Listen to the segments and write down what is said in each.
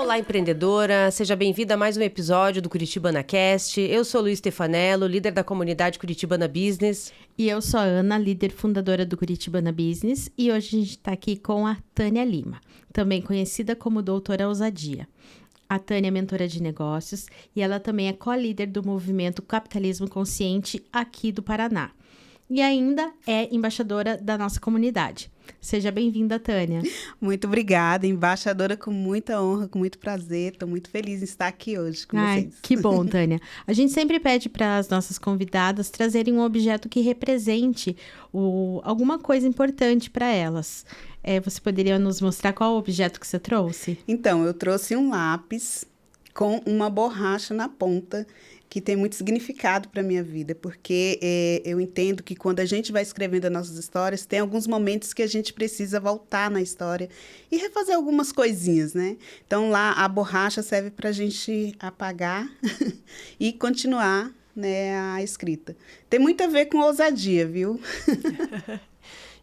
Olá, empreendedora! Seja bem-vinda a mais um episódio do Curitibana Cast. Eu sou Luiz Stefanello, líder da comunidade Curitibana Business. E eu sou a Ana, líder fundadora do Curitibana Business. E hoje a gente está aqui com a Tânia Lima, também conhecida como Doutora Ousadia. A Tânia é mentora de negócios e ela também é co-líder do movimento Capitalismo Consciente aqui do Paraná. E ainda é embaixadora da nossa comunidade. Seja bem-vinda, Tânia. Muito obrigada, embaixadora, com muita honra, com muito prazer. Estou muito feliz em estar aqui hoje com vocês. Que bom, Tânia. A gente sempre pede para as nossas convidadas trazerem um objeto que represente alguma coisa importante para elas. Você poderia nos mostrar qual o objeto que você trouxe? Então, eu trouxe um lápis com uma borracha na ponta, que tem muito significado para a minha vida, porque eu entendo que quando a gente vai escrevendo as nossas histórias, tem alguns momentos que a gente precisa voltar na história e refazer algumas coisinhas, né? Então, lá, a borracha serve para a gente apagar e continuar, né, a escrita. Tem muito a ver com ousadia, viu?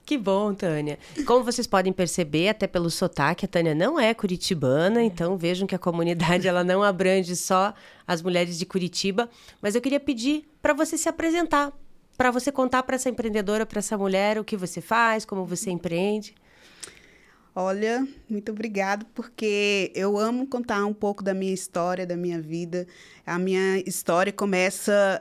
Que bom, Tânia. Como vocês podem perceber, até pelo sotaque, a Tânia não é curitibana, então vejam que a comunidade ela não abrange só as mulheres de Curitiba, mas eu queria pedir para você se apresentar, para você contar para essa empreendedora, para essa mulher, o que você faz, como você empreende. Olha, muito obrigada, porque eu amo contar um pouco da minha história, da minha vida. A minha história começa...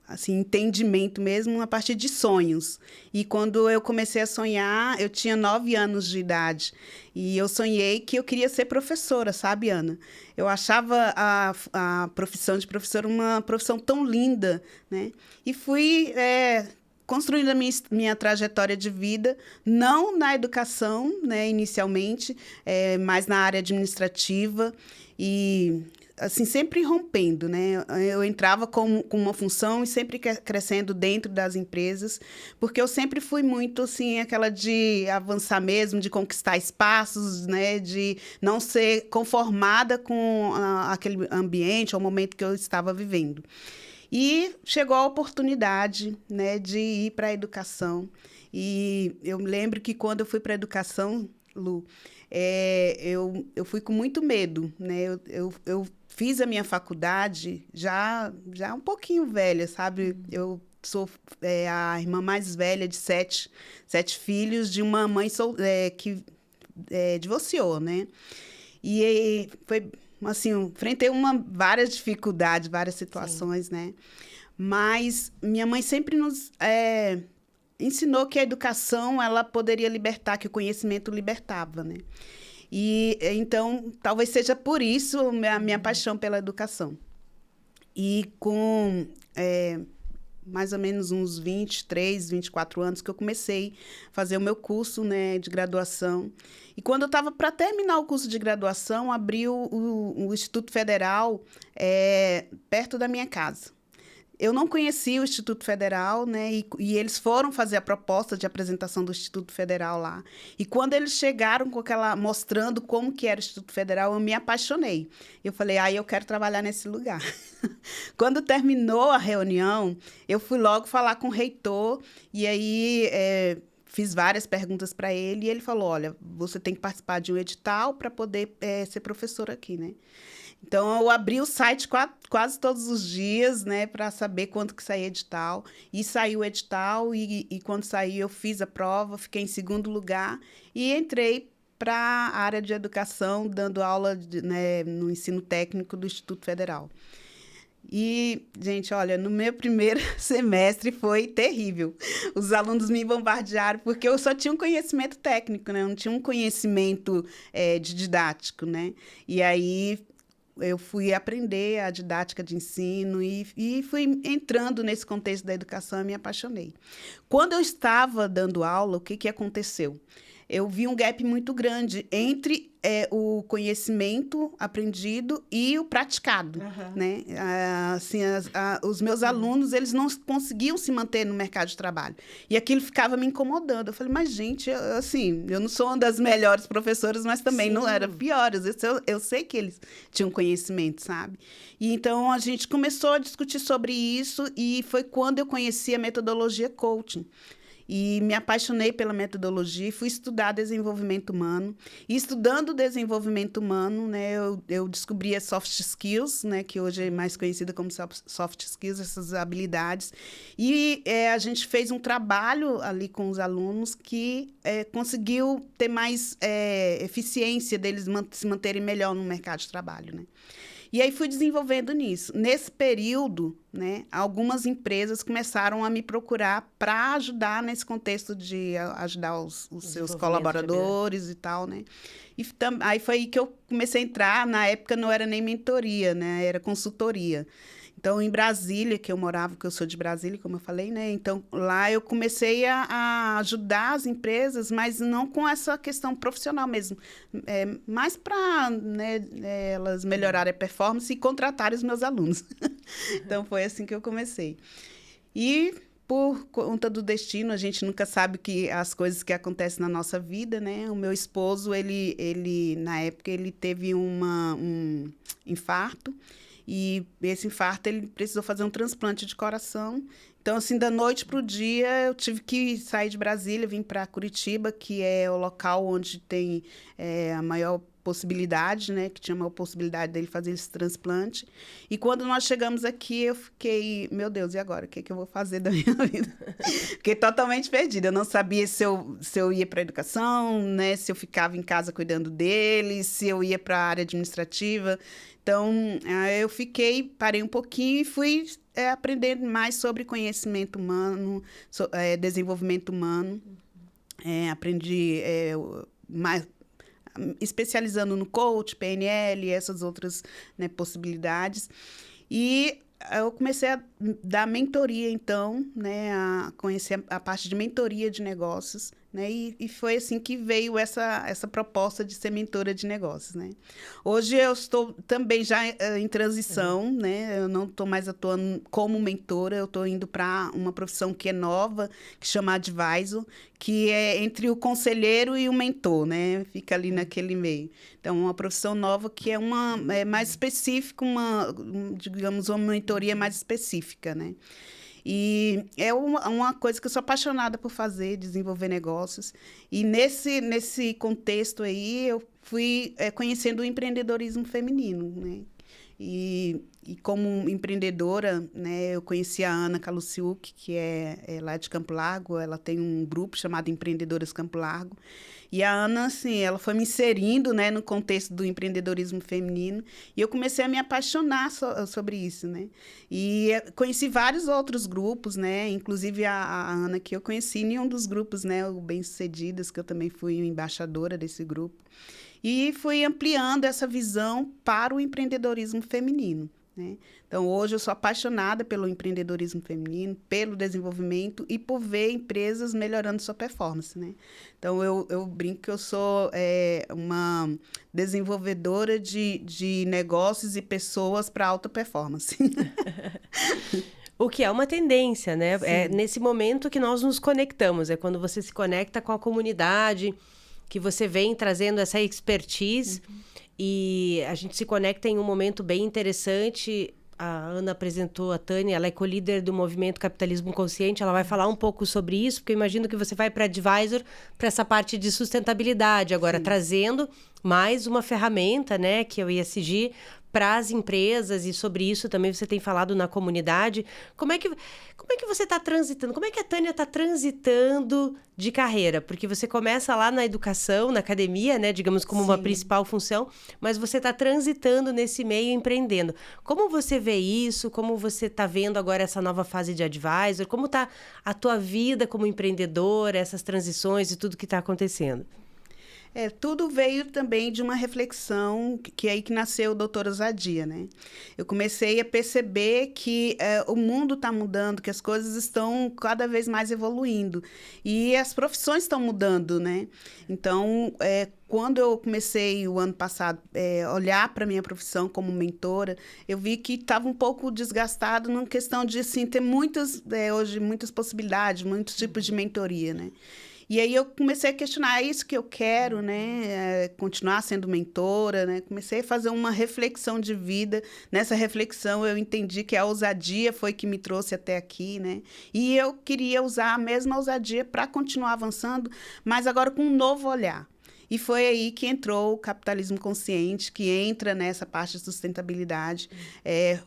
assim, entendimento mesmo a partir de sonhos. E quando eu comecei a sonhar, eu tinha 9 anos de idade. E eu sonhei que eu queria ser professora, sabe, Ana? Eu achava a profissão de professora uma profissão tão linda, né? E fui construindo a minha trajetória de vida, não na educação, né, inicialmente, mas na área administrativa. E... assim, sempre rompendo, né? Eu entrava com uma função e sempre crescendo dentro das empresas, porque eu sempre fui muito, assim, aquela de avançar mesmo, de conquistar espaços, né? De não ser conformada com aquele ambiente ou momento que eu estava vivendo. E chegou a oportunidade, né, de ir para a educação. E eu lembro que quando eu fui para a educação, Lu, eu fui com muito medo, né? Eu fiz a minha faculdade já um pouquinho velha, sabe? Eu sou a irmã mais velha de sete filhos de uma mãe que divorciou, né? E foi, assim, enfrentei várias dificuldades, várias situações, Sim. né? Mas minha mãe sempre nos... ensinou que a educação ela poderia libertar, que o conhecimento libertava, né? E, então, talvez seja por isso a minha paixão pela educação. E com mais ou menos uns 23, 24 anos que eu comecei a fazer o meu curso, né, de graduação. E quando eu estava para terminar o curso de graduação, abriu o Instituto Federal perto da minha casa. Eu não conhecia o Instituto Federal, né? E eles foram fazer a proposta de apresentação do Instituto Federal lá. E quando eles chegaram mostrando como que era o Instituto Federal, eu me apaixonei. Eu falei, eu quero trabalhar nesse lugar. Quando terminou a reunião, eu fui logo falar com o reitor, e aí fiz várias perguntas para ele, e ele falou, olha, você tem que participar de um edital para poder ser professor aqui, né? Então, eu abri o site quase todos os dias, né, para saber quanto que saía edital. E saiu o edital, e quando saiu, eu fiz a prova, fiquei em segundo lugar e entrei para a área de educação, dando aula né, no ensino técnico do Instituto Federal. E, gente, olha, no meu primeiro semestre foi terrível. Os alunos me bombardearam, porque eu só tinha um conhecimento técnico, né? Eu não tinha um conhecimento de didático, né? E aí... eu fui aprender a didática de ensino e fui entrando nesse contexto da educação e me apaixonei. Quando eu estava dando aula, o que aconteceu? Eu vi um gap muito grande entre o conhecimento aprendido e o praticado, né? Assim, os meus alunos, eles não conseguiam se manter no mercado de trabalho. E aquilo ficava me incomodando. Eu falei, mas, gente, eu não sou uma das melhores professoras, mas também Sim. não era piores. Eu sei que eles tinham conhecimento, sabe? E então, a gente começou a discutir sobre isso e foi quando eu conheci a metodologia coaching. e me apaixonei pela metodologia e fui estudar desenvolvimento humano. E estudando desenvolvimento humano, né, eu descobri as soft skills, né, que hoje é mais conhecida como soft skills, essas habilidades. E a gente fez um trabalho ali com os alunos que conseguiu ter mais eficiência deles se manterem melhor no mercado de trabalho, né? E aí fui desenvolvendo nisso. Nesse período, né, algumas empresas começaram a me procurar para ajudar nesse contexto de ajudar os seus colaboradores e tal, né? E aí foi aí que eu comecei a entrar. Na época não era nem mentoria, né? Era consultoria. Então, em Brasília, que eu morava, que eu sou de Brasília, como eu falei, né? Então, lá eu comecei a ajudar as empresas, mas não com essa questão profissional mesmo. Mais para, né, elas melhorarem a performance e contratarem os meus alunos. Então, foi assim que eu comecei. E, por conta do destino, a gente nunca sabe as coisas que acontecem na nossa vida, né? O meu esposo, ele na época, ele teve um infarto. E esse infarto, ele precisou fazer um transplante de coração. Então, assim, da noite para o dia, eu tive que sair de Brasília, vim para Curitiba, que é o local onde tem a maior possibilidade, né? Que tinha a maior possibilidade dele fazer esse transplante. E quando nós chegamos aqui, eu fiquei, meu Deus, e agora? O que eu vou fazer da minha vida? Fiquei totalmente perdida. Eu não sabia se eu ia para a educação, né? Se eu ficava em casa cuidando dele, se eu ia para a área administrativa. Então, eu parei um pouquinho e fui aprender mais sobre conhecimento humano, desenvolvimento humano. Aprendi mais, especializando no coach, PNL, essas outras, né, possibilidades. E eu comecei a dar mentoria, então, né, a conhecer a parte de mentoria de negócios, né, e foi assim que veio essa proposta de ser mentora de negócios, né. Hoje eu estou também já em transição, né, eu não estou mais atuando como mentora, eu estou indo para uma profissão que é nova, que chama advisor, que é entre o conselheiro e o mentor, né, fica ali naquele meio. Então, uma profissão nova que é mais específica, digamos, uma mentoria mais específica, né. E é uma coisa que eu sou apaixonada por fazer, desenvolver negócios. E nesse contexto aí, eu fui conhecendo o empreendedorismo feminino, né? E como empreendedora, né, eu conheci a Ana Kalusiuk, que é lá de Campo Largo. Ela tem um grupo chamado Empreendedoras Campo Largo. E a Ana, assim, ela foi me inserindo, né, no contexto do empreendedorismo feminino. E eu comecei a me apaixonar sobre isso, né? E conheci vários outros grupos, né? Inclusive a Ana, que eu conheci em um dos grupos, né? O Bem-Sucedidas, que eu também fui embaixadora desse grupo. E fui ampliando essa visão para o empreendedorismo feminino, né? Então, hoje eu sou apaixonada pelo empreendedorismo feminino, pelo desenvolvimento e por ver empresas melhorando sua performance, né? Então, eu brinco que eu sou uma desenvolvedora de negócios e pessoas para alta performance. O que é uma tendência, né? Sim. É nesse momento que nós nos conectamos, é quando você se conecta com a comunidade, que você vem trazendo essa expertise, e a gente se conecta em um momento bem interessante. A Ana apresentou a Tânia, ela é co-líder do movimento Capitalismo Consciente, ela vai falar um pouco sobre isso, porque eu imagino que você vai para Advisor, para essa parte de sustentabilidade, agora trazendo mais uma ferramenta, né, que é o ESG, para as empresas, e sobre isso também você tem falado na comunidade. Como é que você está transitando? Como é que a Tânia está transitando de carreira? Porque você começa lá na educação, na academia, né, digamos, como uma principal função, mas você está transitando nesse meio, empreendendo. Como você vê isso? Como você está vendo agora essa nova fase de advisor? Como está a tua vida como empreendedora, essas transições e tudo que está acontecendo? Tudo veio também de uma reflexão que é aí que nasceu o Doutora Ousadia, né? Eu comecei a perceber que o mundo está mudando, que as coisas estão cada vez mais evoluindo e as profissões estão mudando, né? Então, quando eu comecei o ano passado olhar para a minha profissão como mentora, eu vi que estava um pouco desgastado na questão de assim, ter hoje muitas possibilidades, muitos tipos de mentoria, né? E aí eu comecei a questionar, é isso que eu quero, né? Continuar sendo mentora, né? Comecei a fazer uma reflexão de vida. Nessa reflexão eu entendi que a ousadia foi que me trouxe até aqui, né? E eu queria usar a mesma ousadia para continuar avançando, mas agora com um novo olhar. E foi aí que entrou o capitalismo consciente, que entra nessa parte de sustentabilidade.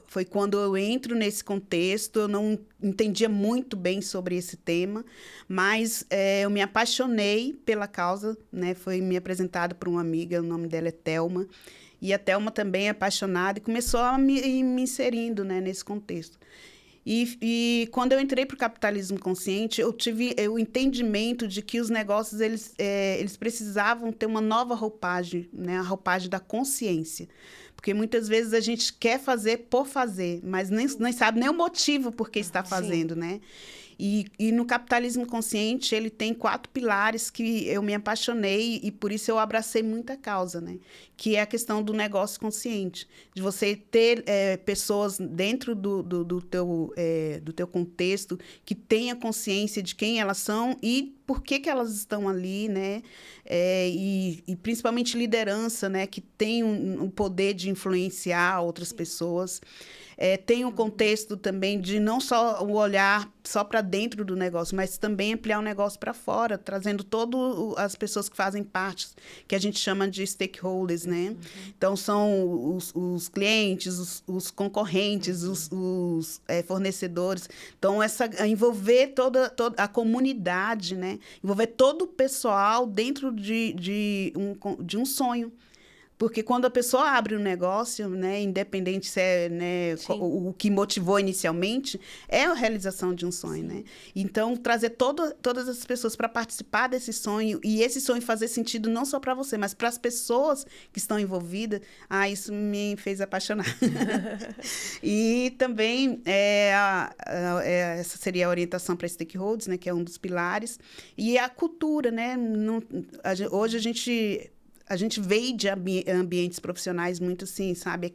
Foi quando eu entro nesse contexto, eu não entendia muito bem sobre esse tema, mas eu me apaixonei pela causa, né? Foi me apresentada por uma amiga, o nome dela é Thelma, e a Thelma também é apaixonada e começou a me inserindo, né, nesse contexto. E quando eu entrei para o capitalismo consciente, eu tive o entendimento de que os negócios eles precisavam ter uma nova roupagem, né? A roupagem da consciência. Porque muitas vezes a gente quer fazer por fazer, mas nem sabe nem o motivo por que está fazendo, né? E no capitalismo consciente, ele tem 4 pilares que eu me apaixonei e por isso eu abracei muita causa, né? Que é a questão do negócio consciente, de você ter pessoas dentro do teu contexto que tenha consciência de quem elas são e por que elas estão ali, né? E principalmente liderança, né? Que tem um poder de influenciar outras pessoas. Tem um contexto também de não só o olhar só para dentro do negócio, mas também ampliar o negócio para fora, trazendo todas as pessoas que fazem parte, que a gente chama de stakeholders, né? Então, são os clientes, os concorrentes, os fornecedores. Então, envolver toda a comunidade, né? Envolver todo o pessoal dentro de um sonho. Porque quando a pessoa abre um negócio, né, independente se é, né, o que motivou inicialmente, é a realização de um sonho, né? Então, trazer todas as pessoas para participar desse sonho e esse sonho fazer sentido não só para você, mas para as pessoas que estão envolvidas, isso me fez apaixonar. E também, essa seria a orientação para stakeholders, né, que é um dos pilares. E a cultura, né? Hoje a gente veio de ambientes profissionais muito assim, sabe?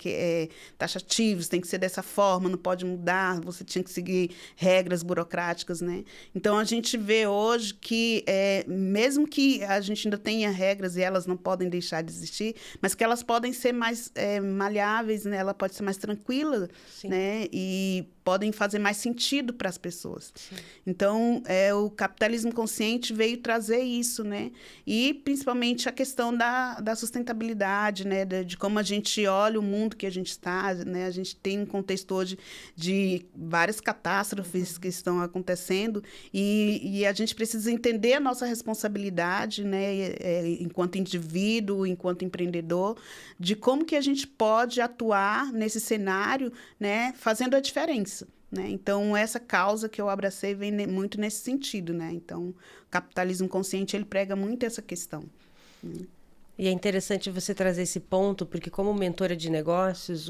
Taxativos, tem que ser dessa forma, não pode mudar, você tinha que seguir regras burocráticas, né? Então, a gente vê hoje que, mesmo que a gente ainda tenha regras e elas não podem deixar de existir, mas que elas podem ser mais maleáveis, né? Ela pode ser mais tranquila, né? E podem fazer mais sentido para as pessoas. Sim. Então, o capitalismo consciente veio trazer isso, né? E, principalmente, a questão da sustentabilidade, né? De como a gente olha o mundo que a gente está, né? A gente tem um contexto hoje de várias catástrofes que estão acontecendo e a gente precisa entender a nossa responsabilidade, né? Enquanto indivíduo, enquanto empreendedor, de como que a gente pode atuar nesse cenário, né? Fazendo a diferença. Né? Então, essa causa que eu abracei vem muito nesse sentido, né? Então, o capitalismo consciente, ele prega muito essa questão. Né? E é interessante você trazer esse ponto, porque como mentora de negócios,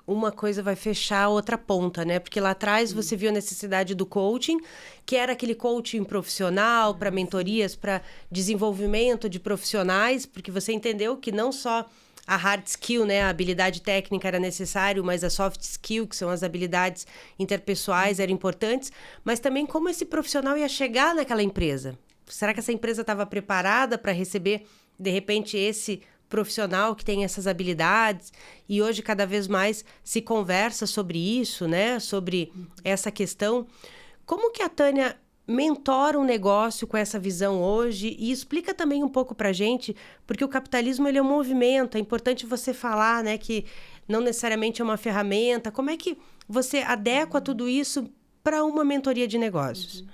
uma coisa vai fechar a outra ponta, né? Porque lá atrás você viu a necessidade do coaching, que era aquele coaching profissional para mentorias, para desenvolvimento de profissionais, porque você entendeu que não só a hard skill, né, a habilidade técnica era necessário, mas a soft skill, que são as habilidades interpessoais, eram importantes, mas também como esse profissional ia chegar naquela empresa. Será que essa empresa estava preparada para receber, de repente, esse profissional que tem essas habilidades? E hoje, cada vez mais, se conversa sobre isso, né, sobre essa questão. Como que a Tânia mentora um negócio com essa visão hoje e explica também um pouco pra gente, porque o capitalismo ele é um movimento, é importante você falar, né, que não necessariamente é uma ferramenta. Como é que você adequa tudo isso para uma mentoria de negócios?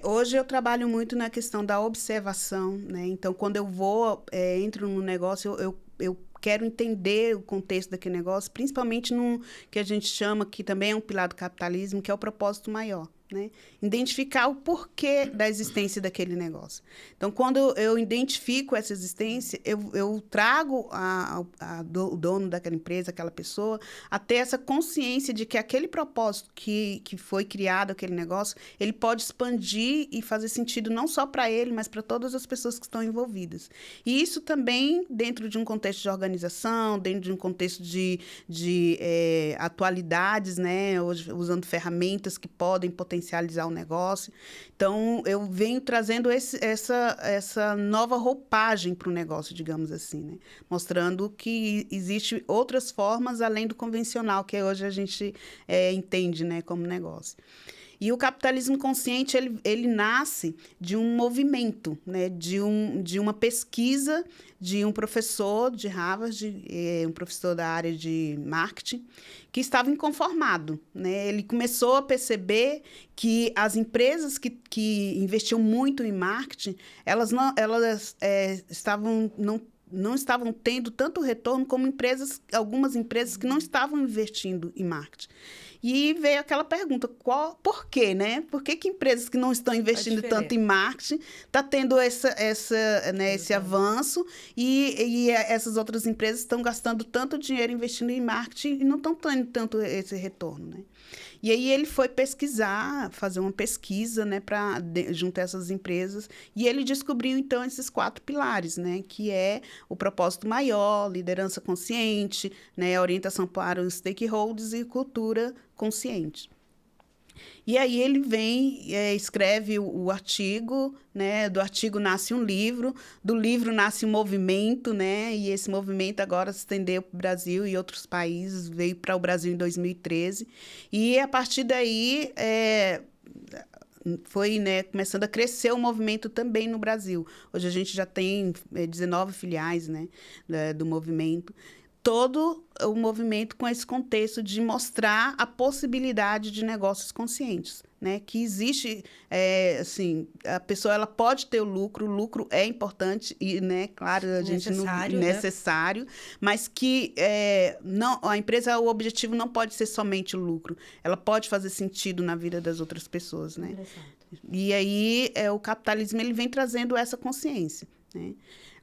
Hoje eu trabalho muito na questão da observação, né? Então, quando eu entro no negócio, eu quero entender o contexto daquele negócio, principalmente no que a gente chama, que também é um pilar do capitalismo, que é o propósito maior. Né? Identificar o porquê da existência daquele negócio. Então, quando eu identifico essa existência, eu trago o dono daquela empresa, aquela pessoa, a ter essa consciência de que aquele propósito que foi criado, aquele negócio, ele pode expandir e fazer sentido não só para ele, mas para todas as pessoas que estão envolvidas. E isso também dentro de um contexto de organização, dentro de um contexto de atualidades, né? Hoje, usando ferramentas que podem potencializar potencializar o negócio. Então, eu venho trazendo essa nova roupagem para o negócio, digamos assim, né? Mostrando que existem outras formas além do convencional, que hoje a gente entende, né, como negócio. E o capitalismo consciente, ele nasce de um movimento, né? de uma pesquisa de um professor de Harvard, um professor da área de marketing, que estava inconformado, né? Ele começou a perceber que as empresas que investiam muito em marketing, elas não estavam tendo tanto retorno como algumas empresas que não estavam investindo em marketing. E veio aquela pergunta, por quê, né? Por que empresas que não estão investindo tanto em marketing estão tendo esse avanço e essas outras empresas estão gastando tanto dinheiro investindo em marketing e não estão tendo tanto esse retorno, né? E aí ele foi fazer uma pesquisa, né, junto a essas empresas, e ele descobriu, então, esses 4 pilares, né, que é o propósito maior, liderança consciente, né, orientação para os stakeholders e cultura consciente. E aí ele vem, escreve o artigo, né? Do artigo nasce um livro, do livro nasce um movimento, né? E esse movimento agora se estendeu para o Brasil e outros países, veio para o Brasil em 2013. E a partir daí foi, né, começando a crescer o movimento também no Brasil. Hoje a gente já tem 19 filiais, né, do movimento. Todo o movimento com esse contexto de mostrar a possibilidade de negócios conscientes, né? Que existe, assim, a pessoa ela pode ter o lucro é importante e, né, claro, a gente não necessário, mas que não, a empresa, o objetivo não pode ser somente o lucro, ela pode fazer sentido na vida das outras pessoas, né? E aí o capitalismo ele vem trazendo essa consciência, né?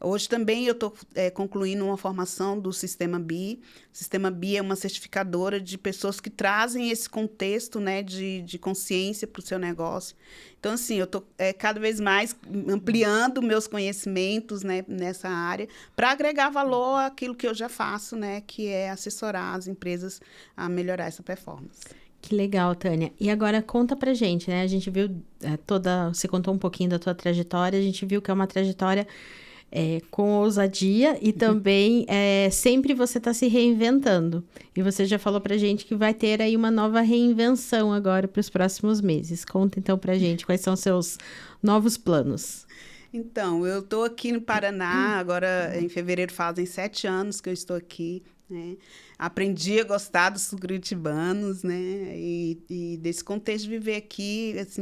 Hoje também eu estou concluindo uma formação do Sistema BI. O Sistema BI é uma certificadora de pessoas que trazem esse contexto, né, de consciência para o seu negócio. Então, assim, eu estou cada vez mais ampliando meus conhecimentos, né, nessa área para agregar valor àquilo que eu já faço, né, que é assessorar as empresas a melhorar essa performance. Que legal, Tânia. E agora conta pra gente, né? A gente viu você contou um pouquinho da tua trajetória, a gente viu que é uma trajetória com ousadia e também sempre você está se reinventando. E você já falou pra gente que vai ter aí uma nova reinvenção agora para os próximos meses. Conta então pra gente quais são os seus novos planos. Então, eu estou aqui no Paraná, agora em fevereiro fazem 7 anos que eu estou aqui, né? Aprendi a gostar dos curitibanos, né? E desse contexto de viver aqui, assim,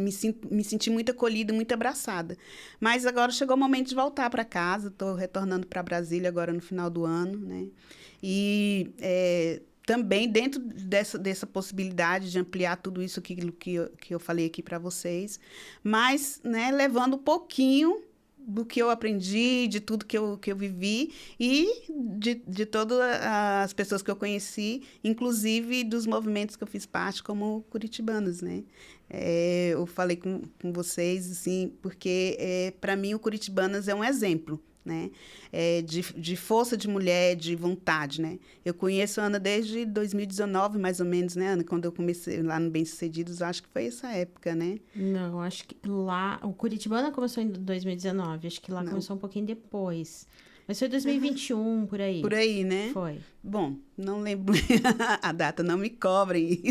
me senti muito acolhida, muito abraçada. Mas agora chegou o momento de voltar para casa, estou retornando para Brasília agora no final do ano, né? E também dentro dessa possibilidade de ampliar tudo isso que eu falei aqui para vocês, mas, né, levando um pouquinho do que eu aprendi, de tudo que eu vivi e de todas as pessoas que eu conheci, inclusive dos movimentos que eu fiz parte como curitibanos, né? Eu falei com vocês, assim, porque para mim o Curitibanas é um exemplo, né? De força de mulher, de vontade, né? Eu conheço a Ana desde 2019, mais ou menos, né, Ana? Quando eu comecei lá no Bem Sucedidos, acho que foi essa época, né? Não, acho que lá... O Curitibana começou em 2019, acho que lá começou um pouquinho depois. Mas foi 2021, por aí. Por aí, né? Foi. Bom, não lembro a data, não me cobrem.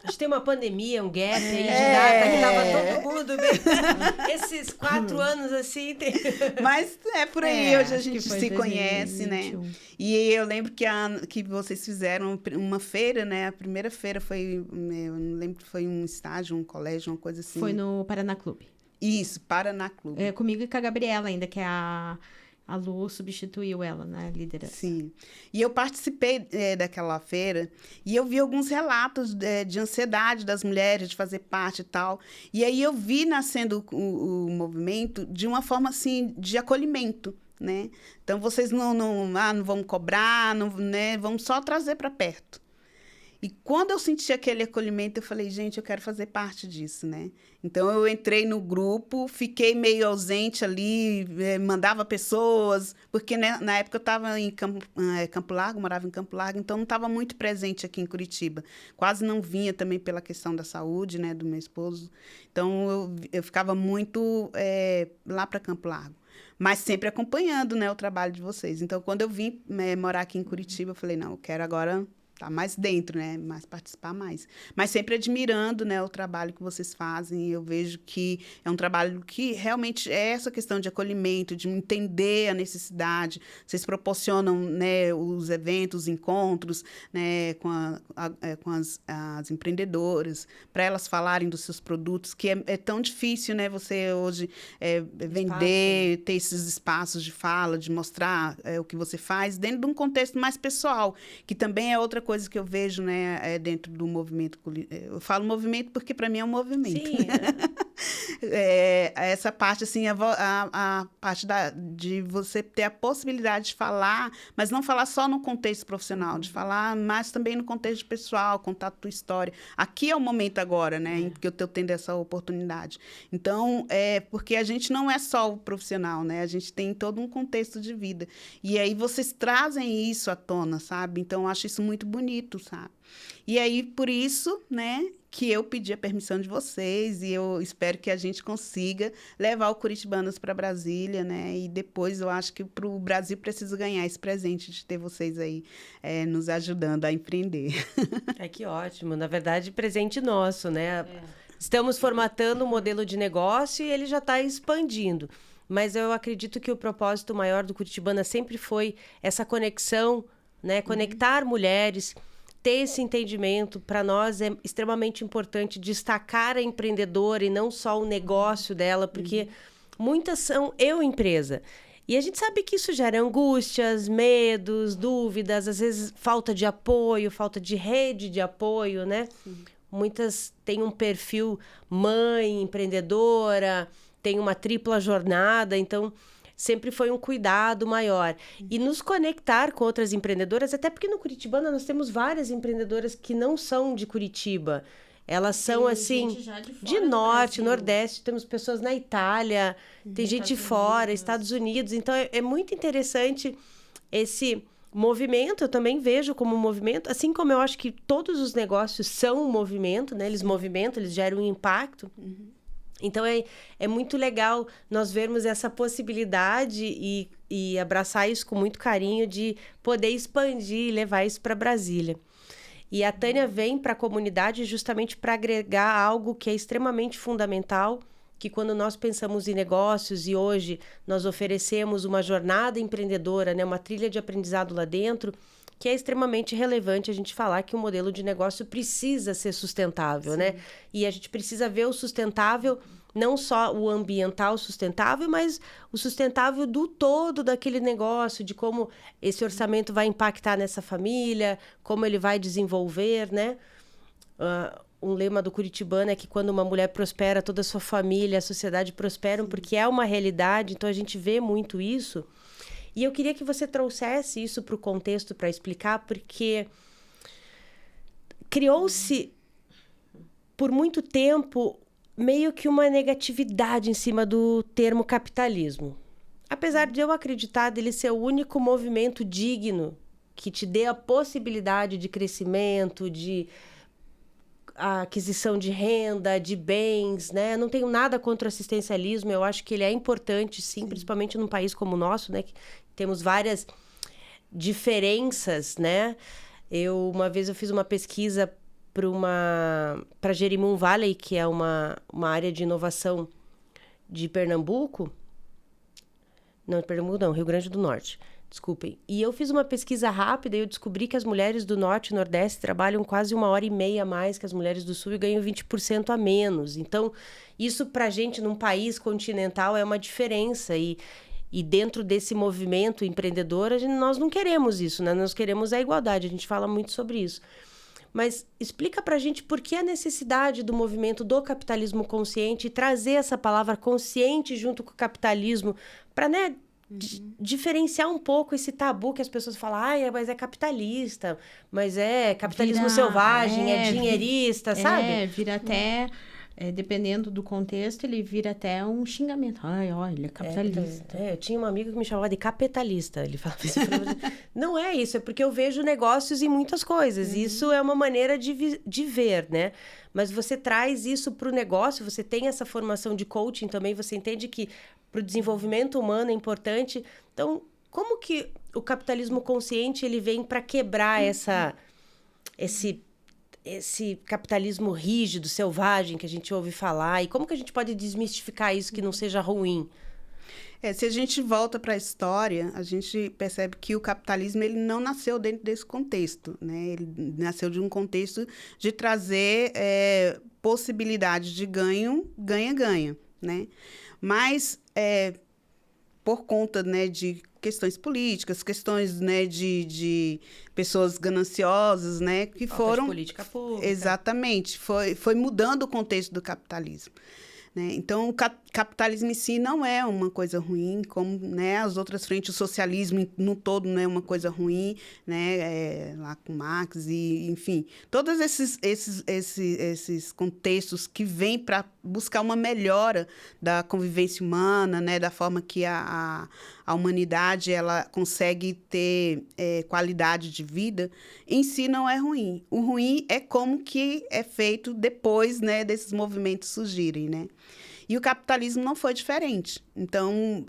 Acho que tem uma pandemia, um gap aí de data que tava todo mundo bem. Esses 4 anos assim. Mas por aí, hoje a gente se conhece, 2021. né? E eu lembro que vocês fizeram uma feira, né? A primeira feira foi, eu não lembro, foi um estágio, um colégio, uma coisa assim. Foi no Paraná Clube. Isso, Paraná Clube. Comigo e com a Gabriela ainda, que é a Lu substituiu ela na liderança. Sim. E eu participei daquela feira e eu vi alguns relatos de ansiedade das mulheres de fazer parte e tal. E aí eu vi nascendo o movimento de uma forma, assim, de acolhimento, né? Então, vocês não vão cobrar, né? Vamos só trazer para perto. E quando eu senti aquele acolhimento, eu falei, gente, eu quero fazer parte disso, né? Então, eu entrei no grupo, fiquei meio ausente ali, mandava pessoas, porque né, na época eu estava em Campo Largo, morava em Campo Largo, então não estava muito presente aqui em Curitiba. Quase não vinha também pela questão da saúde, né, do meu esposo. Então, eu ficava muito lá para Campo Largo. Mas sempre acompanhando, né, o trabalho de vocês. Então, quando eu vim morar aqui em Curitiba, eu falei, não, eu quero agora estar mais dentro, né, mais participar mais. Mas sempre admirando, né, o trabalho que vocês fazem. Eu vejo que é um trabalho que realmente é essa questão de acolhimento, de entender a necessidade. Vocês proporcionam, né, os eventos, os encontros, né, com as empreendedoras, para elas falarem dos seus produtos, que é tão difícil, né, você hoje vender, ter esses espaços de fala, de mostrar o que você faz, dentro de um contexto mais pessoal, que também é outra coisa que eu vejo, né, dentro do movimento. Eu falo movimento porque, para mim, é um movimento. Sim. Essa parte, assim, a parte de você ter a possibilidade de falar, mas não falar só no contexto profissional, de falar mais também no contexto pessoal, contar a tua história. Aqui é o momento agora, né, em que eu estou tendo essa oportunidade. Então, porque a gente não é só o profissional, né, a gente tem todo um contexto de vida. E aí vocês trazem isso à tona, sabe? Então, eu acho isso muito bonito, sabe? E aí, por isso, né, que eu pedi a permissão de vocês e eu espero que a gente consiga levar o Curitibanas para Brasília, né? E depois eu acho que o Brasil precisa ganhar esse presente de ter vocês aí nos ajudando a empreender. Que ótimo. Na verdade, presente nosso, né? Estamos formatando um modelo de negócio e ele já está expandindo. Mas eu acredito que o propósito maior do Curitibana sempre foi essa conexão, né? Conectar mulheres, ter esse entendimento. Para nós é extremamente importante destacar a empreendedora e não só o negócio dela, porque muitas são empresa. E a gente sabe que isso gera angústias, medos, dúvidas, às vezes falta de apoio, falta de rede de apoio, né? Sim. Muitas têm um perfil mãe, empreendedora, tem uma tripla jornada, então sempre foi um cuidado maior. E nos conectar com outras empreendedoras, até porque no Curitibana nós temos várias empreendedoras que não são de Curitiba. Elas são, assim, de norte, nordeste, temos pessoas na Itália, tem gente fora, Estados Unidos. Então, é muito interessante esse movimento. Eu também vejo como um movimento, assim como eu acho que todos os negócios são um movimento, né? Eles movimentam, eles geram um impacto. Então, é muito legal nós vermos essa possibilidade e abraçar isso com muito carinho de poder expandir e levar isso para Brasília. E a Tânia vem para a comunidade justamente para agregar algo que é extremamente fundamental, que quando nós pensamos em negócios e hoje nós oferecemos uma jornada empreendedora, né, uma trilha de aprendizado lá dentro, que é extremamente relevante a gente falar que o modelo de negócio precisa ser sustentável, né? E a gente precisa ver o sustentável, não só o ambiental sustentável, mas o sustentável do todo daquele negócio, de como esse orçamento vai impactar nessa família, como ele vai desenvolver, né? Um lema do Curitibana é que quando uma mulher prospera, toda a sua família, a sociedade prosperam, porque é uma realidade, então a gente vê muito isso. E eu queria que você trouxesse isso para o contexto para explicar, porque criou-se, por muito tempo, meio que uma negatividade em cima do termo capitalismo. Apesar de eu acreditar dele ser o único movimento digno que te dê a possibilidade de crescimento, de aquisição de renda, de bens, né? Não tenho nada contra o assistencialismo, eu acho que ele é importante, sim, principalmente num país como o nosso, né? Que temos várias diferenças, né? Uma vez eu fiz uma pesquisa para Jerimum Valley, que é uma área de inovação de Pernambuco. Não, Pernambuco não, Rio Grande do Norte. Desculpem. E eu fiz uma pesquisa rápida e eu descobri que as mulheres do Norte e Nordeste trabalham quase 1h30 a mais que as mulheres do Sul e ganham 20% a menos. Então, isso pra gente, num país continental, é uma diferença. E dentro desse movimento empreendedor, nós não queremos isso, né? Nós queremos a igualdade, a gente fala muito sobre isso. Mas explica pra gente por que a necessidade do movimento do capitalismo consciente e trazer essa palavra consciente junto com o capitalismo para, né, diferenciar um pouco esse tabu que as pessoas falam, mas é capitalista, mas é capitalismo selvagem, é dinheirista, sabe? Vira até... dependendo do contexto, ele vira até um xingamento. Olha, ele é capitalista. Eu tinha uma amiga que me chamava de capitalista. Ele falava isso. Não é isso, é porque eu vejo negócios em muitas coisas. Isso é uma maneira de ver, né? Mas você traz isso para o negócio, você tem essa formação de coaching também, você entende que para o desenvolvimento humano é importante. Então, como que o capitalismo consciente ele vem para quebrar esse capitalismo rígido, selvagem que a gente ouve falar? E como que a gente pode desmistificar isso que não seja ruim? Se a gente volta para a história, a gente percebe que o capitalismo ele não nasceu dentro desse contexto, né? Ele nasceu de um contexto de trazer possibilidades de ganha-ganha, né? Mas, por conta, né, de questões políticas, questões, né, de pessoas gananciosas, né, que foram... de política pública. Exatamente. Foi mudando o contexto do capitalismo, né? Então, o capitalismo em si não é uma coisa ruim, como, né, as outras frentes, o socialismo no todo não é uma coisa ruim, né, lá com Marx, e, enfim, todos esses contextos que vêm para buscar uma melhora da convivência humana, né, da forma que a humanidade ela consegue ter qualidade de vida, em si não é ruim. O ruim é como que é feito depois, né, desses movimentos surgirem, né? E o capitalismo não foi diferente. Então,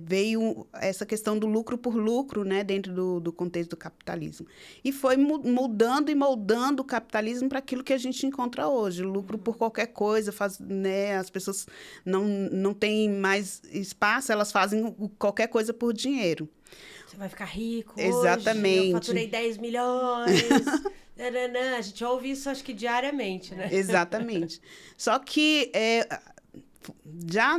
veio essa questão do lucro por lucro, né, dentro do contexto do capitalismo. E foi mudando e moldando o capitalismo para aquilo que a gente encontra hoje. Lucro por qualquer coisa, né, as pessoas não têm mais espaço, elas fazem qualquer coisa por dinheiro. Você vai ficar rico. Exatamente. Hoje, eu faturei 10 milhões. A gente ouve isso, acho que diariamente, né? Exatamente. Só que... já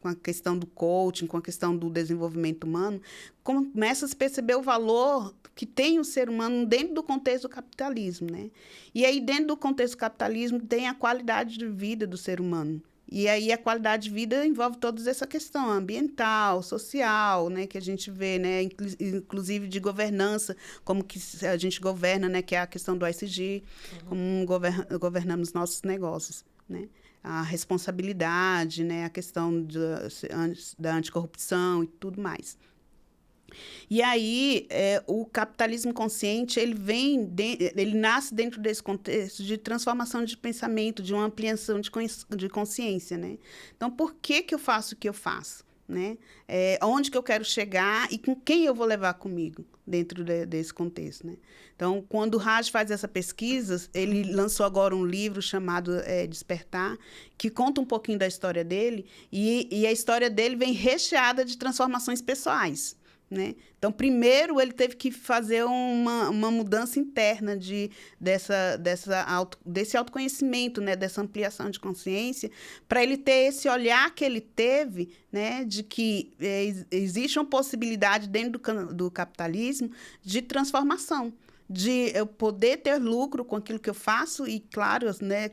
com a questão do coaching, com a questão do desenvolvimento humano, começa a se perceber o valor que tem o ser humano dentro do contexto do capitalismo, né? E aí, dentro do contexto do capitalismo, tem a qualidade de vida do ser humano. E aí, a qualidade de vida envolve toda essa questão ambiental, social, né? Que a gente vê, né? Inclusive de governança, como que a gente governa, né? Que é a questão do ESG, como governamos nossos negócios, né? A responsabilidade, né? A questão da anticorrupção e tudo mais. E aí, o capitalismo consciente, ele nasce dentro desse contexto de transformação de pensamento, de uma ampliação de consciência, né? Então, por que eu faço o que eu faço? Né? Onde que eu quero chegar e com quem eu vou levar comigo dentro desse contexto, né? Então, quando o Raj faz essa pesquisa, ele lançou agora um livro chamado Despertar, que conta um pouquinho da história dele, e a história dele vem recheada de transformações pessoais, né? Então, primeiro, ele teve que fazer uma mudança interna desse autoconhecimento, né? Dessa ampliação de consciência, para ele ter esse olhar que ele teve, né? De que existe uma possibilidade dentro do capitalismo de transformação, de eu poder ter lucro com aquilo que eu faço e, claro, né,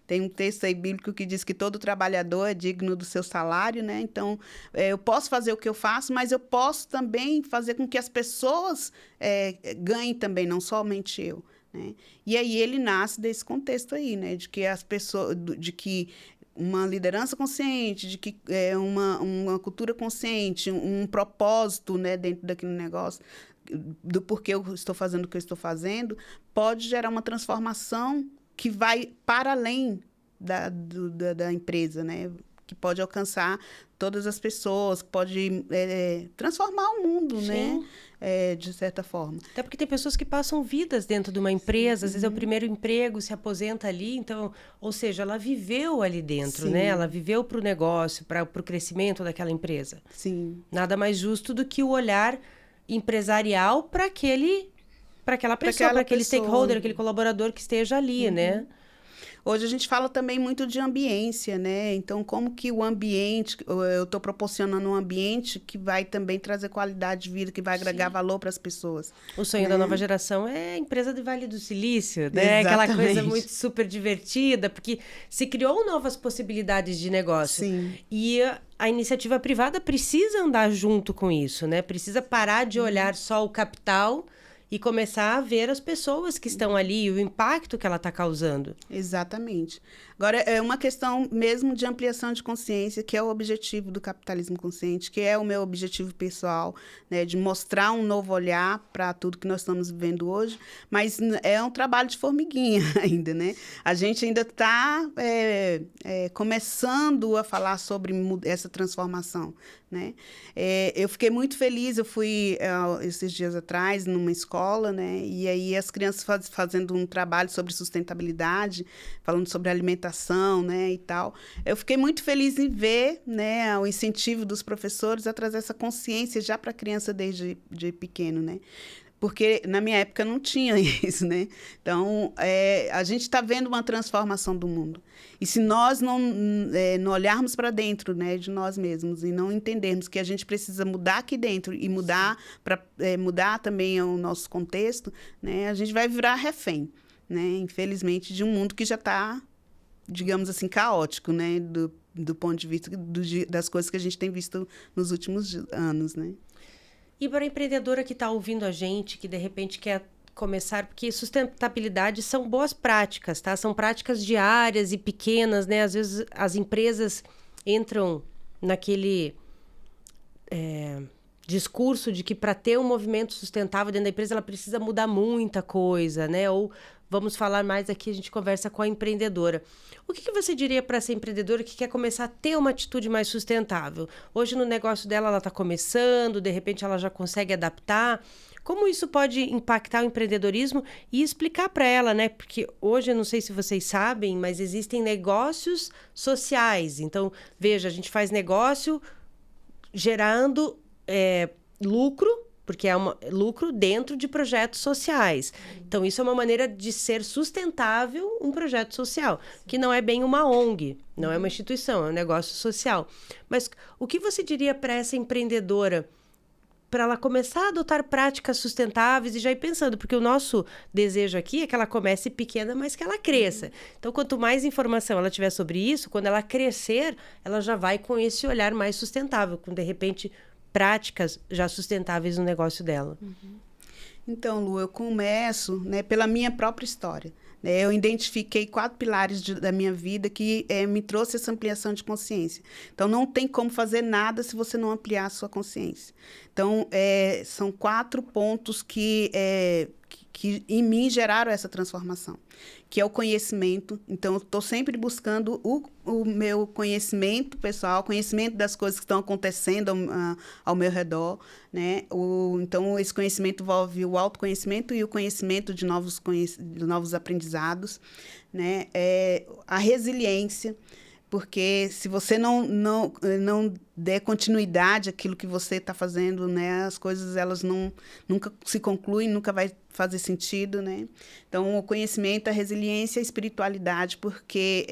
tem um texto aí bíblico que diz que todo trabalhador é digno do seu salário, né? Então, eu posso fazer o que eu faço, mas eu posso também fazer com que as pessoas ganhem também, não somente eu, né? E aí ele nasce desse contexto aí, né? De que as pessoas, de que uma liderança consciente, de que uma cultura consciente, um propósito, né, dentro daquele negócio, do porquê eu estou fazendo o que eu estou fazendo, pode gerar uma transformação que vai para além da empresa, né? Que pode alcançar todas as pessoas, que pode transformar o mundo, sim, né? De certa forma. Até porque tem pessoas que passam vidas dentro de uma empresa, sim, às vezes é o primeiro emprego, se aposenta ali, então, ou seja, ela viveu ali dentro, sim, né? Ela viveu para o negócio, para o crescimento daquela empresa. Sim. Nada mais justo do que o olhar empresarial para aquela pessoa, para aquele stakeholder, aquele colaborador que esteja ali, né? Hoje a gente fala também muito de ambiência, né? Então, como que o ambiente, eu estou proporcionando um ambiente que vai também trazer qualidade de vida, que vai agregar valor para as pessoas. O sonho né? da nova geração é a empresa do Vale do Silício, né? Aquela coisa muito super divertida, porque se criou novas possibilidades de negócio. Sim. E a iniciativa privada precisa andar junto com isso, né? Precisa parar de olhar só o capital e começar a ver as pessoas que estão ali e o impacto que ela está causando. Exatamente. Agora, é uma questão mesmo de ampliação de consciência, que é o objetivo do capitalismo consciente, que é o meu objetivo pessoal, né, de mostrar um novo olhar para tudo que nós estamos vivendo hoje, mas é um trabalho de formiguinha ainda, né? A gente ainda está começando a falar sobre essa transformação, né? Eu fiquei muito feliz, eu fui esses dias atrás numa escola, né? E aí as crianças fazendo um trabalho sobre sustentabilidade, falando sobre alimentação, né, e tal. Eu fiquei muito feliz em ver, né, o incentivo dos professores a trazer essa consciência já para a criança desde pequeno, né? Porque na minha época não tinha isso, né? Então, a gente está vendo uma transformação do mundo. E se nós não olharmos para dentro, né, de nós mesmos e não entendermos que a gente precisa mudar aqui dentro e mudar para mudar também o nosso contexto, né, a gente vai virar refém, né? Infelizmente, de um mundo que já está, digamos assim, caótico, né? Do ponto de vista das coisas que a gente tem visto nos últimos anos, né? E para a empreendedora que está ouvindo a gente, que de repente quer começar, porque sustentabilidade são boas práticas, tá? São práticas diárias e pequenas, né? Às vezes as empresas entram naquele discurso de que para ter um movimento sustentável dentro da empresa, ela precisa mudar muita coisa, né? Ou vamos falar mais aqui, a gente conversa com a empreendedora. O que você diria para essa empreendedora que quer começar a ter uma atitude mais sustentável? Hoje no negócio dela ela está começando, de repente ela já consegue adaptar. Como isso pode impactar o empreendedorismo e explicar para ela, né? Porque hoje, eu não sei se vocês sabem, mas existem negócios sociais. Então, veja, a gente faz negócio gerando lucro, porque é lucro dentro de projetos sociais. Então, isso é uma maneira de ser sustentável um projeto social, que não é bem uma ONG, não é uma instituição, é um negócio social. Mas o que você diria para essa empreendedora para ela começar a adotar práticas sustentáveis e já ir pensando, porque o nosso desejo aqui é que ela comece pequena, mas que ela cresça. Então, quanto mais informação ela tiver sobre isso, quando ela crescer, ela já vai com esse olhar mais sustentável, com, de repente, práticas já sustentáveis no negócio dela. Então, Lu, eu começo, né, pela minha própria história. Eu identifiquei 4 pilares da minha vida que me trouxe essa ampliação de consciência. Então, não tem como fazer nada se você não ampliar a sua consciência. Então, são 4 pontos que em mim geraram essa transformação, que é o conhecimento. Então, eu estou sempre buscando o meu conhecimento pessoal, conhecimento das coisas que estão acontecendo ao meu redor, né? Então, esse conhecimento envolve o autoconhecimento e o conhecimento de novos aprendizados, né? A resiliência, porque se você não der continuidade àquilo que você está fazendo, né, as coisas elas nunca se concluem, nunca vai fazer sentido, né? Então, o conhecimento, a resiliência e a espiritualidade, porque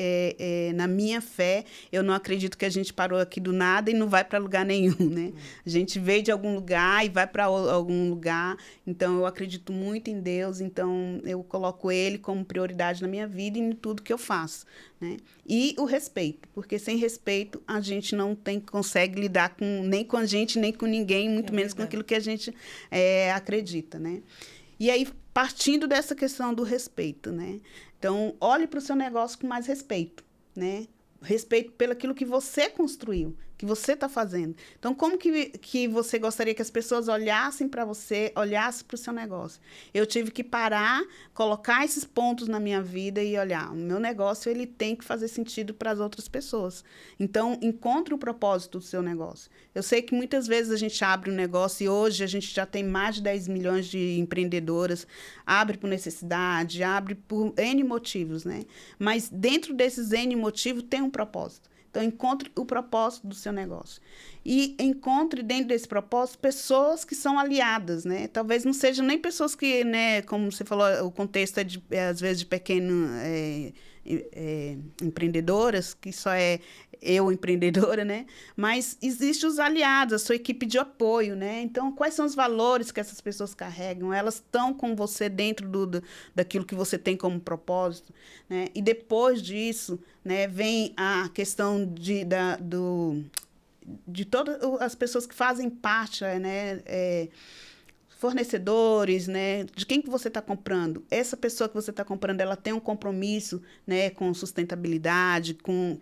na minha fé, eu não acredito que a gente parou aqui do nada e não vai para lugar nenhum, né? A gente veio de algum lugar e vai para algum lugar, então eu acredito muito em Deus, então eu coloco Ele como prioridade na minha vida e em tudo que eu faço, né? E o respeito, porque sem respeito a gente não consegue lidar nem com a gente, nem com ninguém, muito menos com aquilo que a gente acredita, né? E aí, partindo dessa questão do respeito, né? Então, olhe para o seu negócio com mais respeito, né? Respeito pelo aquilo que você construiu, que você está fazendo. Então, como que você gostaria que as pessoas olhassem para você, olhassem para o seu negócio? Eu tive que parar, colocar esses pontos na minha vida e olhar, o meu negócio ele tem que fazer sentido para as outras pessoas. Então, encontre o propósito do seu negócio. Eu sei que muitas vezes a gente abre um negócio e hoje a gente já tem mais de 10 milhões de empreendedoras, abre por necessidade, abre por N motivos, né? Mas dentro desses N motivos tem um propósito. Então, encontre o propósito do seu negócio. E encontre dentro desse propósito pessoas que são aliadas, né? Talvez não sejam nem pessoas que, né, como você falou, o contexto é às vezes de pequeno empreendedoras, que só é eu empreendedora, né? Mas existe os aliados, a sua equipe de apoio, né? Então, quais são os valores que essas pessoas carregam? Elas estão com você dentro daquilo que você tem como propósito, né? E depois disso, né, vem a questão de todas as pessoas que fazem parte, né? Fornecedores, né? De quem que você está comprando? Essa pessoa que você está comprando, ela tem um compromisso, né, com sustentabilidade, como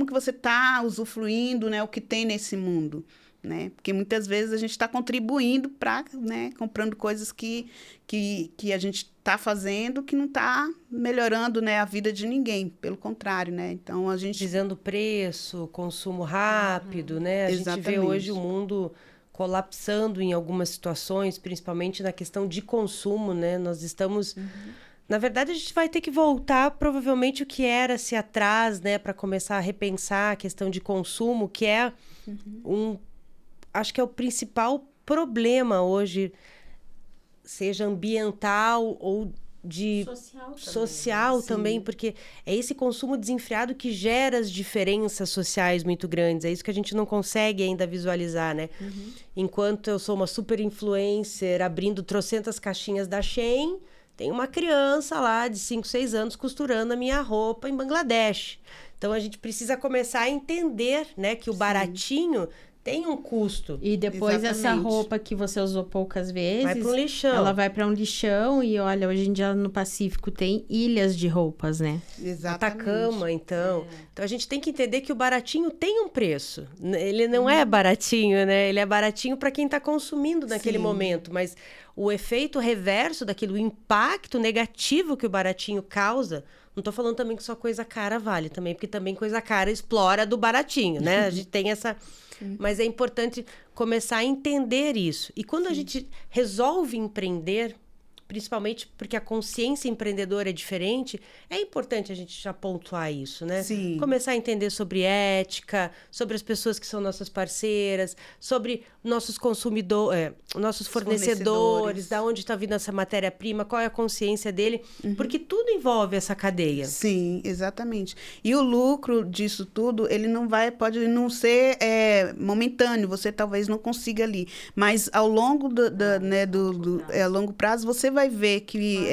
que você está usufruindo, né, o que tem nesse mundo, né? Porque muitas vezes a gente está contribuindo para, né, comprando coisas que a gente está fazendo que não está melhorando, né, a vida de ninguém, pelo contrário, né? Então a gente Visando preço, consumo rápido, né? A gente vê hoje o mundo colapsando em algumas situações, principalmente na questão de consumo, né? Nós estamos... Na verdade, a gente vai ter que voltar, provavelmente, o que era-se atrás, né? Para começar a repensar a questão de consumo, que é acho que é o principal problema hoje, seja ambiental ou de social também, porque é esse consumo desenfreado que gera as diferenças sociais muito grandes. É isso que a gente não consegue ainda visualizar, né? Enquanto eu sou uma super influencer abrindo trocentas caixinhas da Shein, tem uma criança lá de 5, 6 anos costurando a minha roupa em Bangladesh. Então a gente precisa começar a entender, né, que o baratinho tem um custo. E depois essa roupa que você usou poucas vezes... vai para um lixão. Ela vai para um lixão e, olha, hoje em dia no Pacífico tem ilhas de roupas, né? Exatamente. Atacama, então. Então, a gente tem que entender que o baratinho tem um preço. Ele não é baratinho, né? Ele é baratinho para quem está consumindo naquele momento. Mas o efeito reverso daquilo, o impacto negativo que o baratinho causa... Não estou falando também que só coisa cara vale também, porque também coisa cara explora do baratinho, né? A gente tem essa... Mas é importante começar a entender isso. E quando a gente resolve empreender, principalmente porque a consciência empreendedora é diferente, é importante a gente já pontuar isso, né? Sim. Começar a entender sobre ética, sobre as pessoas que são nossas parceiras, sobre nossos consumidores, nossos fornecedores, da onde está vindo essa matéria-prima, qual é a consciência dele, porque tudo envolve essa cadeia. Sim, exatamente. E o lucro disso tudo, ele pode não ser momentâneo, você talvez não consiga ali, mas ao longo a longo prazo, você vai ver que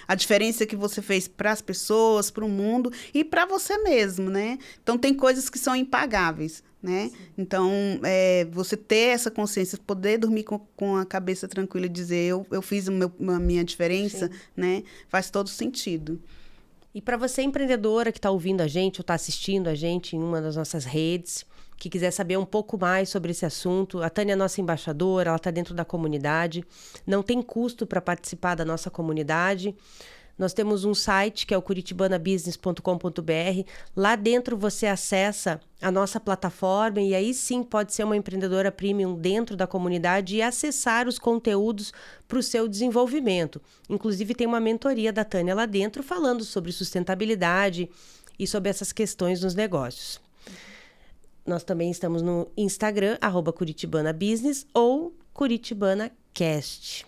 a diferença que você fez para as pessoas, para o mundo e para você mesmo, né? Então, tem coisas que são impagáveis, né? Então, você ter essa consciência, poder dormir com a cabeça tranquila e dizer, eu fiz a minha diferença, né? Faz todo sentido. E para você, empreendedora que está ouvindo a gente ou está assistindo a gente em uma das nossas redes, que quiser saber um pouco mais sobre esse assunto, a Tânia é nossa embaixadora, ela está dentro da comunidade, não tem custo para participar da nossa comunidade. Nós temos um site que é o curitibanabusiness.com.br. Lá dentro você acessa a nossa plataforma e aí sim pode ser uma empreendedora premium dentro da comunidade e acessar os conteúdos para o seu desenvolvimento. Inclusive tem uma mentoria da Tânia lá dentro falando sobre sustentabilidade e sobre essas questões nos negócios. Nós também estamos no Instagram, @curitibanabusiness ou CuritibanCast.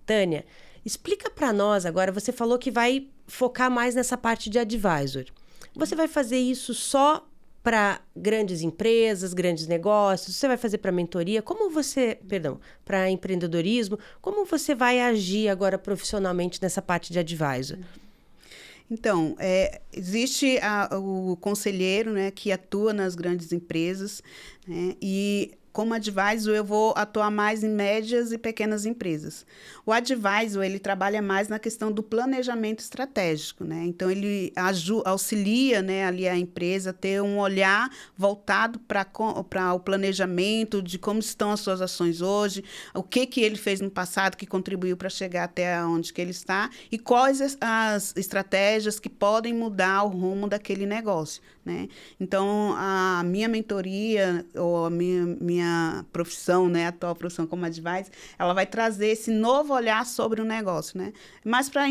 Tânia, explica para nós agora, você falou que vai focar mais nessa parte de advisor. Você vai fazer isso só para grandes empresas, grandes negócios? Você vai fazer para mentoria? Para empreendedorismo? Como você vai agir agora profissionalmente nessa parte de advisor? Então, existe o conselheiro, né, que atua nas grandes empresas, né, e como advisor, eu vou atuar mais em médias e pequenas empresas. O advisor, ele trabalha mais na questão do planejamento estratégico, né? Então, ele auxilia, né, ali a empresa a ter um olhar voltado para o planejamento de como estão as suas ações hoje, o que ele fez no passado que contribuiu para chegar até onde que ele está e quais as estratégias que podem mudar o rumo daquele negócio, né? Então, a minha mentoria ou a minha profissão, né, a atual profissão como advisor, ela vai trazer esse novo olhar sobre o negócio, né? Mas para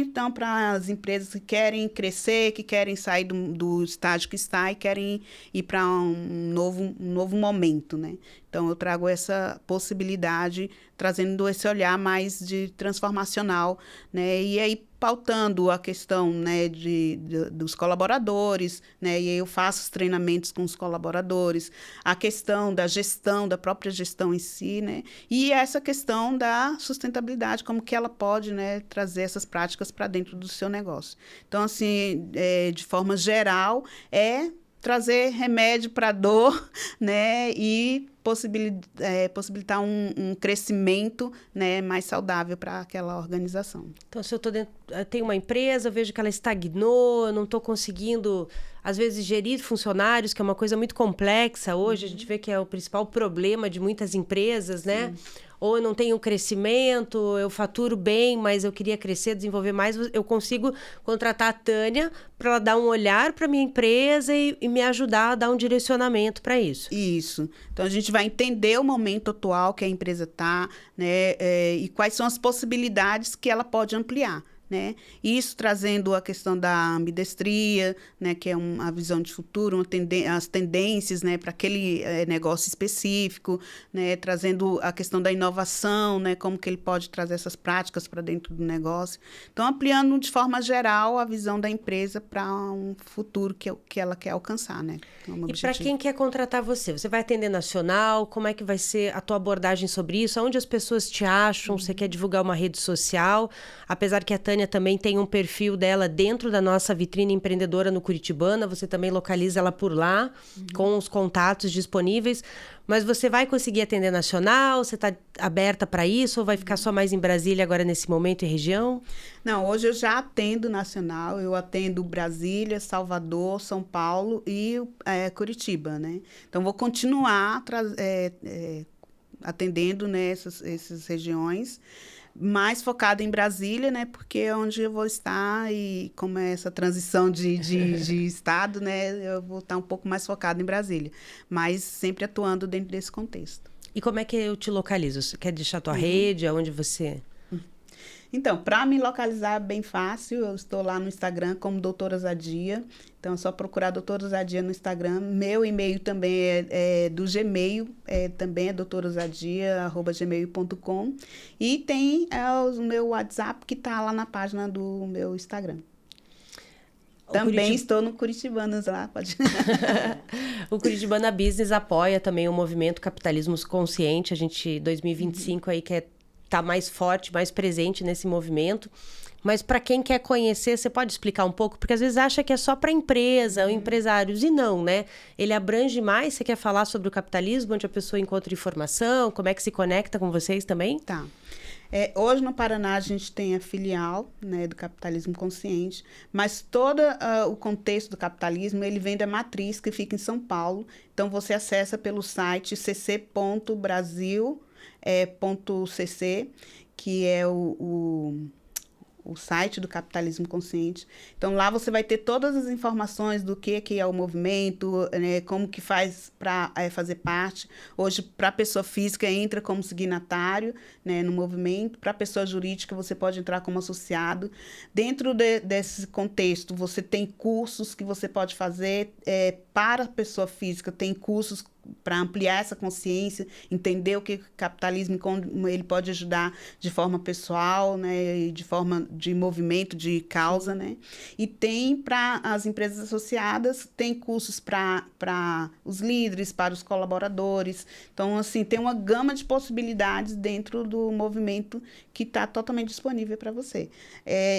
as empresas que querem crescer, que querem sair do estágio que está e querem ir para um novo momento, né? Então, eu trago essa possibilidade, trazendo esse olhar mais de transformacional, né? E aí, pautando a questão, né, dos colaboradores, né, e aí eu faço os treinamentos com os colaboradores, a questão da gestão, da própria gestão em si, né, e essa questão da sustentabilidade, como que ela pode, né, trazer essas práticas para dentro do seu negócio. Então, assim, de forma geral, trazer remédio para a dor, né, e possibilitar um crescimento, né, mais saudável para aquela organização. Então, se eu tenho uma empresa, eu vejo que ela estagnou, eu não estou conseguindo, às vezes, gerir funcionários, que é uma coisa muito complexa hoje, a gente vê que é o principal problema de muitas empresas, né? Ou eu não tenho crescimento, eu faturo bem, mas eu queria crescer, desenvolver mais, eu consigo contratar a Tânia para ela dar um olhar para a minha empresa e me ajudar a dar um direcionamento para isso. Isso. Então, a gente vai entender o momento atual que a empresa está, né, e quais são as possibilidades que ela pode ampliar. Né? Isso trazendo a questão da ambidestria, né? Que é a visão de futuro, as tendências, né? Para aquele negócio específico, né? Trazendo a questão da inovação, né? Como que ele pode trazer essas práticas para dentro do negócio. Então, ampliando de forma geral a visão da empresa para um futuro que ela quer alcançar. Né? E para quem quer contratar você vai atender nacional? Como é que vai ser a tua abordagem sobre isso? Onde as pessoas te acham? Você quer divulgar uma rede social? Apesar que a Tânia também tem um perfil dela dentro da nossa vitrine empreendedora no Curitibana, você também localiza ela por lá, com os contatos disponíveis, mas você vai conseguir atender nacional? Você está aberta para isso ou vai ficar só mais em Brasília agora nesse momento e região? Não, hoje eu já atendo nacional, eu atendo Brasília, Salvador, São Paulo e Curitiba, né? Então, vou continuar atendendo, né, essas regiões, mais focada em Brasília, né? Porque é onde eu vou estar e como é essa transição de estado, né? Eu vou estar um pouco mais focada em Brasília, mas sempre atuando dentro desse contexto. E como é que eu te localizo? Você quer deixar a tua rede, aonde você... Então, para me localizar é bem fácil, eu estou lá no Instagram como Doutora Zadia. Então, é só procurar Doutora Zadia no Instagram. Meu e-mail também é do Gmail, também é doutorazadia@gmail.com. E tem o meu WhatsApp que está lá na página do meu Instagram. Também estou no Curitibanas lá, pode... O Curitibana Business apoia também o movimento Capitalismo Consciente. A gente, 2025, aí quer estar mais forte, mais presente nesse movimento. Mas para quem quer conhecer, você pode explicar um pouco? Porque às vezes acha que é só para empresa ou empresários. E não, né? Ele abrange mais. Você quer falar sobre o capitalismo, onde a pessoa encontra informação? Como é que se conecta com vocês também? Tá. Hoje no Paraná a gente tem a filial, né, do Capitalismo Consciente, mas todo o contexto do capitalismo ele vem da matriz que fica em São Paulo. Então você acessa pelo site cc.brasil.cc, que é o site do Capitalismo Consciente. Então, lá você vai ter todas as informações do que é o movimento, né, como que faz para fazer parte. Hoje, para a pessoa física, entra como signatário, né, no movimento. Para a pessoa jurídica, você pode entrar como associado. Dentro desse contexto, você tem cursos que você pode fazer. Para a pessoa física, tem cursos para ampliar essa consciência, entender o que é o capitalismo e como ele pode ajudar de forma pessoal, né, e de forma de movimento, de causa, né? E tem para as empresas associadas, tem cursos para os líderes, para os colaboradores. Então, assim, tem uma gama de possibilidades dentro do movimento que está totalmente disponível para você.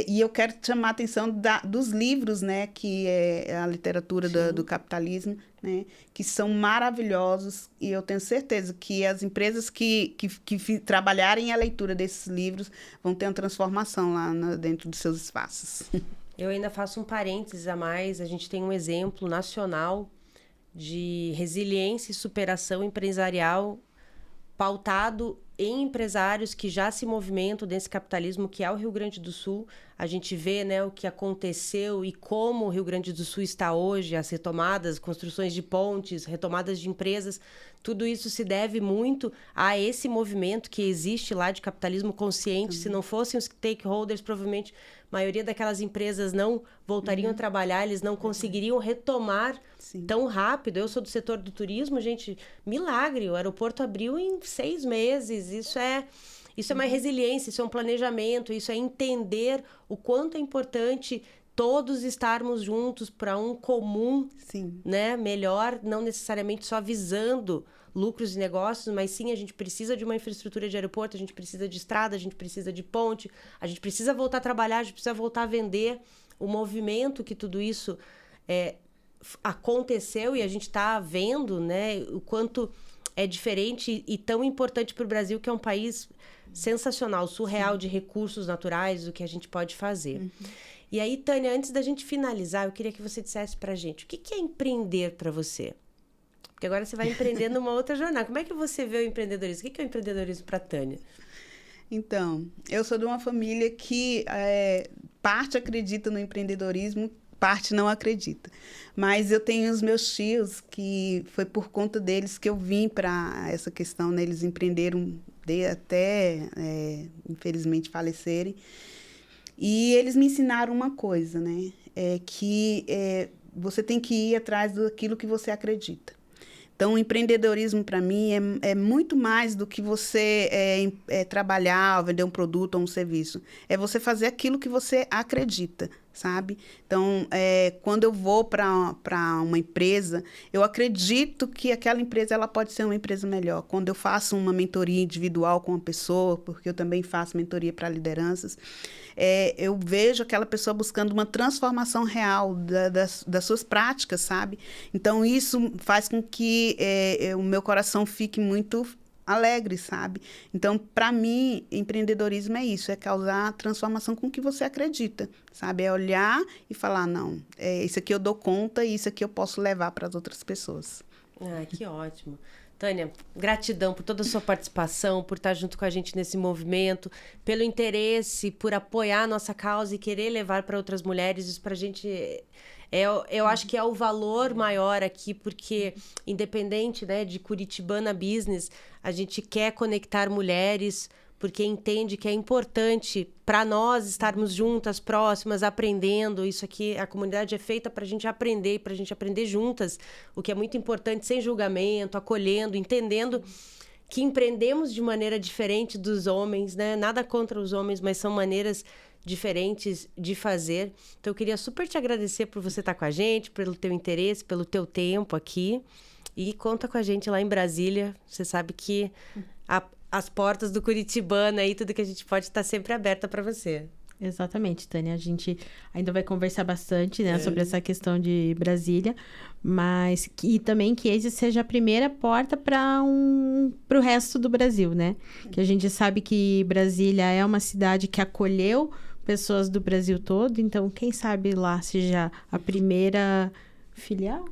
E eu quero chamar a atenção dos livros, né, que é a literatura do capitalismo, né, que são maravilhosos, e eu tenho certeza que as empresas que trabalharem a leitura desses livros vão ter uma transformação lá dentro dos seus espaços. Eu ainda faço um parênteses a mais. A gente tem um exemplo nacional de resiliência e superação empresarial pautado em empresários que já se movimentam desse capitalismo que é o Rio Grande do Sul. A gente vê, né, o que aconteceu e como o Rio Grande do Sul está hoje, as retomadas, construções de pontes, retomadas de empresas. Tudo isso se deve muito a esse movimento que existe lá de capitalismo consciente. Se não fossem os stakeholders, provavelmente a maioria daquelas empresas não voltariam a trabalhar, eles não conseguiriam retomar tão rápido. Eu sou do setor do turismo, gente, milagre, o aeroporto abriu em 6 meses. Isso é Isso é uma resiliência, isso é um planejamento, isso é entender o quanto é importante todos estarmos juntos para um comum, Sim. né, melhor, não necessariamente só visando lucros e negócios, mas sim a gente precisa de uma infraestrutura de aeroporto, a gente precisa de estrada, a gente precisa de ponte, a gente precisa voltar a trabalhar, a gente precisa voltar a vender. O movimento que tudo isso aconteceu e a gente está vendo, né, o quanto é diferente e tão importante para o Brasil, que é um país sensacional, surreal de recursos naturais, o que a gente pode fazer. Uhum. E aí, Tânia, antes da gente finalizar, eu queria que você dissesse para a gente, o que é empreender para você? Porque agora você vai empreender numa outra jornada. Como é que você vê o empreendedorismo? O que é o empreendedorismo para a Tânia? Então, eu sou de uma família que parte acredita no empreendedorismo, parte não acredita. Mas eu tenho os meus tios, que foi por conta deles que eu vim para essa questão, né? Eles empreenderam até, infelizmente, falecerem. E eles me ensinaram uma coisa, né? Que você tem que ir atrás daquilo que você acredita. Então, o empreendedorismo, para mim, é muito mais do que você trabalhar, vender um produto ou um serviço. É você fazer aquilo que você acredita, sabe? Então, quando eu vou para uma empresa, eu acredito que aquela empresa ela pode ser uma empresa melhor. Quando eu faço uma mentoria individual com uma pessoa, porque eu também faço mentoria para lideranças, eu vejo aquela pessoa buscando uma transformação real das suas práticas, sabe? Então, isso faz com que o meu coração fique muito alegre, sabe? Então, para mim, empreendedorismo é isso, é causar transformação com o que você acredita, sabe? É olhar e falar, não, isso aqui eu dou conta e isso aqui eu posso levar para as outras pessoas. Ah, que ótimo. Tânia, gratidão por toda a sua participação, por estar junto com a gente nesse movimento, pelo interesse, por apoiar a nossa causa e querer levar para outras mulheres. Isso para a gente, eu acho que é o valor maior aqui, porque independente, né, de Curitibana Business, a gente quer conectar mulheres, porque entende que é importante para nós estarmos juntas, próximas, aprendendo. Isso aqui, a comunidade é feita para a gente aprender, para a gente aprender juntas, o que é muito importante, sem julgamento, acolhendo, entendendo que empreendemos de maneira diferente dos homens, né? Nada contra os homens, mas são maneiras diferentes de fazer. Então, eu queria super te agradecer por você estar com a gente, pelo teu interesse, pelo teu tempo aqui. E conta com a gente lá em Brasília. Você sabe que as portas do Curitibana e tudo que a gente pode estar sempre aberta para você. Exatamente, Tânia. A gente ainda vai conversar bastante, né, sobre essa questão de Brasília, mas e também que esse seja a primeira porta para o resto do Brasil, né? Que a gente sabe que Brasília é uma cidade que acolheu pessoas do Brasil todo, então quem sabe lá seja a primeira filial?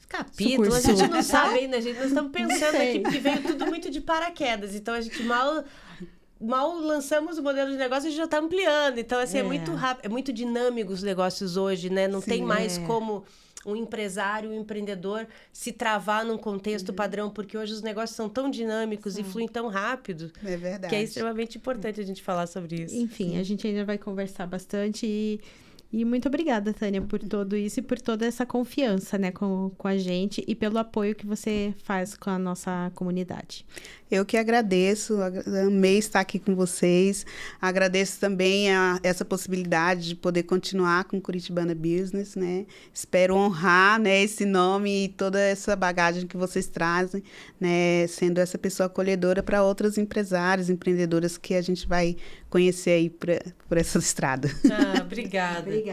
Capítulo, a gente não sabe ainda, nós estamos pensando aqui, porque veio tudo muito de paraquedas, então a gente mal lançamos o modelo de negócio, a gente já está ampliando, então assim, é muito rápido, é muito dinâmico os negócios hoje, né? Não tem mais como um empresário, um empreendedor se travar num contexto padrão, porque hoje os negócios são tão dinâmicos e fluem tão rápido, é verdade, que é extremamente importante a gente falar sobre isso. Enfim, a gente ainda vai conversar bastante e muito obrigada, Tânia, por tudo isso e por toda essa confiança, né, com a gente e pelo apoio que você faz com a nossa comunidade. Eu que agradeço, amei estar aqui com vocês. Agradeço também essa possibilidade de poder continuar com Curitibana Business, né? Espero honrar, né, esse nome e toda essa bagagem que vocês trazem, né, sendo essa pessoa acolhedora para outras empresárias, empreendedoras que a gente vai conhecer aí por essa estrada. Obrigada. Obrigada.